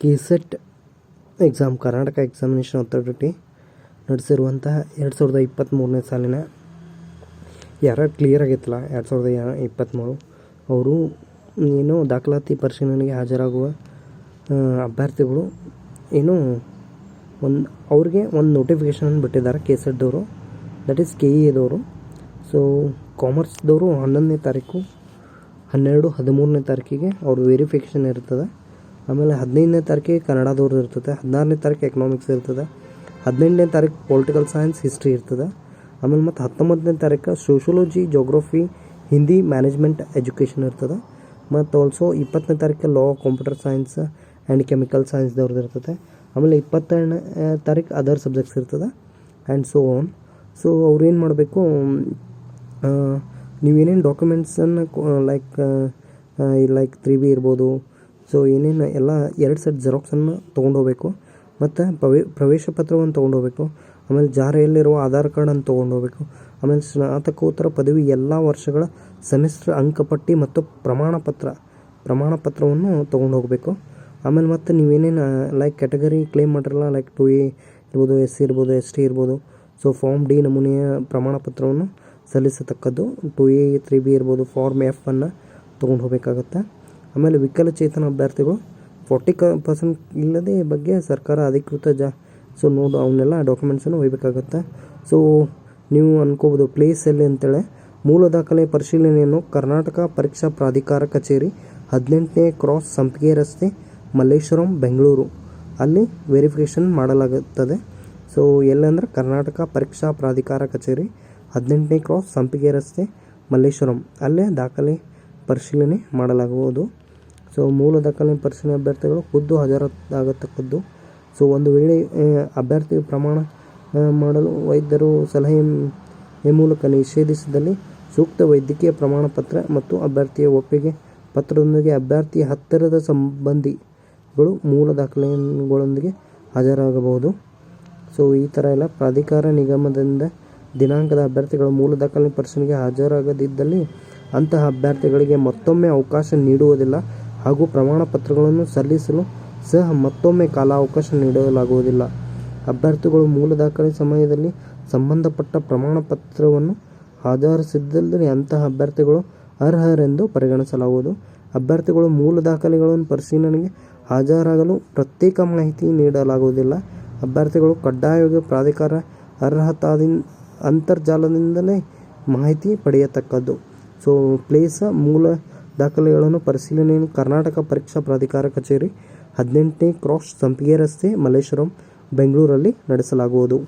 KSET exam Karnataka examination authority ನಡೆಸಿರುವಂತಹ 2023ನೇ ಸಾಲಿನ ಯಾರು ಕ್ಲಿಯರ್ ಆಗೈತಲ್ಲ 2023 ಅವರು ಏನು ದಾಖಲಾತಿ ಪರಿಶೀಲನೆಗೆ ಹಾಜರಾಗುವ ಅಭ್ಯರ್ಥಿಗಳು ಏನು ಅವ್ರಿಗೆ ಒಂದು ನೋಟಿಫಿಕೇಷನ್ ಬಿಟ್ಟಿದ್ದಾರೆ KSETದವರು, ದಟ್ ಈಸ್ KEAದವರು. ಸೊ ಕಾಮರ್ಸ್ದವರು 11ನೇ ತಾರೀಕು 12-13ನೇ ತಾರೀಕಿಗೆ ಅವ್ರ ವೆರಿಫಿಕೇಷನ್ ಇರ್ತದೆ. ಆಮೇಲೆ 15ನೇ ತಾರೀಕಿಗೆ ಕನ್ನಡದವ್ರದ್ದು ಇರ್ತದೆ, 16ನೇ ತಾರೀಕು ಎಕನಾಮಿಕ್ಸ್ ಇರ್ತದೆ, 18ನೇ ತಾರೀಕು ಪೊಲಿಟಿಕಲ್ ಸೈನ್ಸ್ ಹಿಸ್ಟ್ರಿ ಇರ್ತದೆ. ಆಮೇಲೆ ಮತ್ತು 19ನೇ ತಾರೀಕು sociology geography Hindi management education ಇರ್ತದೆ. ಮತ್ತು ಆಲ್ಸೋ 20ನೇ ತಾರೀಕು ಲಾ ಕಂಪ್ಯೂಟರ್ ಸೈನ್ಸ್ ಆ್ಯಂಡ್ ಕೆಮಿಕಲ್ ಸೈನ್ಸ್ದವ್ರದ್ದು ಇರ್ತದೆ. ಆಮೇಲೆ 22ನೇ ತಾರೀಕು ಅದರ್ ಸಬ್ಜೆಕ್ಟ್ಸ್ ಇರ್ತದೆ ಆ್ಯಂಡ್ ಸೋ ಆನ್. ಸೊ ಅವ್ರೇನು ಮಾಡಬೇಕು, ನೀವೇನೇನು ಡಾಕ್ಯುಮೆಂಟ್ಸನ್ನು ಲೈಕ್ 3B ಇರ್ಬೋದು, ಸೊ ಏನೇನು ಎಲ್ಲ 2 ಸೆಟ್ ಜೆರಾಕ್ಸನ್ನು ತೊಗೊಂಡೋಗ್ಬೇಕು. ಮತ್ತು ಪ್ರವೇಶ ಪತ್ರವನ್ನು ತೊಗೊಂಡೋಗ್ಬೇಕು. ಆಮೇಲೆ ಜಾರಿಯಲ್ಲಿರುವ ಆಧಾರ್ ಕಾರ್ಡನ್ನು ತೊಗೊಂಡೋಗ್ಬೇಕು. ಆಮೇಲೆ ಸ್ನಾತಕೋತ್ತರ ಪದವಿ ಎಲ್ಲ ವರ್ಷಗಳ ಸೆಮಿಸ್ಟರ್ ಅಂಕಪಟ್ಟಿ ಮತ್ತು ಪ್ರಮಾಣ ಪತ್ರವನ್ನು ತೊಗೊಂಡೋಗ್ಬೇಕು. ಆಮೇಲೆ ಮತ್ತು ನೀವೇನೇನು ಲೈಕ್ ಕ್ಯಾಟಗರಿ ಕ್ಲೇಮ್ ಮಾಡಿರಲ್ಲ, ಲೈಕ್ 2A ಇರ್ಬೋದು, SC ಇರ್ಬೋದು, ST ಇರ್ಬೋದು. ಸೊ ಫಾರ್ಮ್ D ನಮೂನೆಯ ಪ್ರಮಾಣ ಪತ್ರವನ್ನು ಸಲ್ಲಿಸತಕ್ಕದ್ದು 2A 3B ಇರ್ಬೋದು, ಫಾರ್ಮ್ F ಅನ್ನು ತೊಗೊಂಡು ಹೋಗಬೇಕಾಗತ್ತೆ. ಆಮೇಲೆ ವಿಕಲಚೇತನ ಅಭ್ಯರ್ಥಿಗಳು 40% ಇಲ್ಲದೆ ಬಗ್ಗೆ ಸರ್ಕಾರ ಅಧಿಕೃತ ಸೊ ಅವನ್ನೆಲ್ಲ ಡಾಕ್ಯುಮೆಂಟ್ಸನ್ನು ಒಯ್ಯಬೇಕಾಗತ್ತೆ. ಸೊ ನೀವು ಅನ್ಕೋಬೋದು ಪ್ಲೇಸ್ ಎಲ್ಲಿ ಅಂತೇಳಿ. ಮೂಲ ದಾಖಲೆ ಪರಿಶೀಲನೆಯನ್ನು ಕರ್ನಾಟಕ ಪರೀಕ್ಷಾ ಪ್ರಾಧಿಕಾರ ಕಚೇರಿ 18ನೇ ಕ್ರಾಸ್ ಸಂಪಿಗೆ ರಸ್ತೆ, ಮಲ್ಲೇಶ್ವರಂ, ಬೆಂಗಳೂರು ಅಲ್ಲಿ ವೆರಿಫಿಕೇಷನ್ ಮಾಡಲಾಗುತ್ತದೆ. ಸೊ ಎಲ್ಲಂದ್ರೆ ಕರ್ನಾಟಕ ಪರೀಕ್ಷಾ ಪ್ರಾಧಿಕಾರ ಕಚೇರಿ 18ನೇ ಕ್ರಾಸ್ ಸಂಪಿಗೆ ರಸ್ತೆ, ಮಲ್ಲೇಶ್ವರಂ ಅಲ್ಲೇ ದಾಖಲೆ ಪರಿಶೀಲನೆ ಮಾಡಲಾಗುವುದು. ಸೊ ಮೂಲ ದಾಖಲೆ ಪರಿಶೀಲನೆ ಅಭ್ಯರ್ಥಿಗಳು ಖುದ್ದು ಹಾಜರಾಗತಕ್ಕದ್ದು. ಸೊ ಒಂದು ವೇಳೆ ಅಭ್ಯರ್ಥಿ ಪ್ರಮಾಣ ಮಾಡಲು ವೈದ್ಯರು ಸಲಹೆ ಮೂಲಕ ನಿಷೇಧಿಸಿದಲ್ಲಿ ಸೂಕ್ತ ವೈದ್ಯಕೀಯ ಪ್ರಮಾಣ ಪತ್ರ ಮತ್ತು ಅಭ್ಯರ್ಥಿಯ ಒಪ್ಪಿಗೆ ಪತ್ರದೊಂದಿಗೆ ಅಭ್ಯರ್ಥಿಯ ಹತ್ತಿರದ ಸಂಬಂಧಿಗಳು ಮೂಲ ದಾಖಲೆಗಳೊಂದಿಗೆ ಹಾಜರಾಗಬಹುದು. ಸೊ ಈ ಥರ ಎಲ್ಲ ಪ್ರಾಧಿಕಾರ ನಿಗಮದಿಂದ ದಿನಾಂಕದ ಅಭ್ಯರ್ಥಿಗಳ ಮೂಲ ದಾಖಲೆ ಪರಿಶೀಲನೆಗೆ ಹಾಜರಾಗದಿದ್ದಲ್ಲಿ ಅಂತಹ ಅಭ್ಯರ್ಥಿಗಳಿಗೆ ಮತ್ತೊಮ್ಮೆ ಅವಕಾಶ ನೀಡುವುದಿಲ್ಲ ಹಾಗೂ ಪ್ರಮಾಣ ಪತ್ರಗಳನ್ನು ಸಲ್ಲಿಸಲು ಸಹ ಮತ್ತೊಮ್ಮೆ ಕಾಲಾವಕಾಶ ನೀಡಲಾಗುವುದಿಲ್ಲ. ಅಭ್ಯರ್ಥಿಗಳು ಮೂಲ ದಾಖಲೆ ಸಮಯದಲ್ಲಿ ಸಂಬಂಧಪಟ್ಟ ಪ್ರಮಾಣ ಪತ್ರವನ್ನು ಹಾಜರಿಸಿದ್ದಲ್ಲಿ ಅಂತಹ ಅಭ್ಯರ್ಥಿಗಳು ಅರ್ಹರೆಂದು ಪರಿಗಣಿಸಲಾಗುವುದು. ಅಭ್ಯರ್ಥಿಗಳು ಮೂಲ ದಾಖಲೆಗಳನ್ನು ಪರಿಶೀಲನೆಗೆ ಹಾಜರಾಗಲು ಪ್ರತ್ಯೇಕ ಮಾಹಿತಿ ನೀಡಲಾಗುವುದಿಲ್ಲ. ಅಭ್ಯರ್ಥಿಗಳು ಕಡ್ಡಾಯವಾಗಿ ಪ್ರಾಧಿಕಾರ ಅಂತರ್ಜಾಲದಿಂದಲೇ ಮಾಹಿತಿ ಪಡೆಯತಕ್ಕದ್ದು. ಸೊ ಪ್ಲೇಸ್ ಮೂಲ ದಾಖಲೆಗಳನ್ನು ಪರಿಶೀಲನೆಯನ್ನು ಕರ್ನಾಟಕ ಪರೀಕ್ಷಾ ಪ್ರಾಧಿಕಾರ ಕಚೇರಿ 18ನೇ ಕ್ರಾಸ್ ಸಂಪಿಗೆ ರಸ್ತೆ, ಮಲ್ಲೇಶ್ವರಂ, ಬೆಂಗಳೂರಲ್ಲಿ ನಡೆಸಲಾಗುವುದು.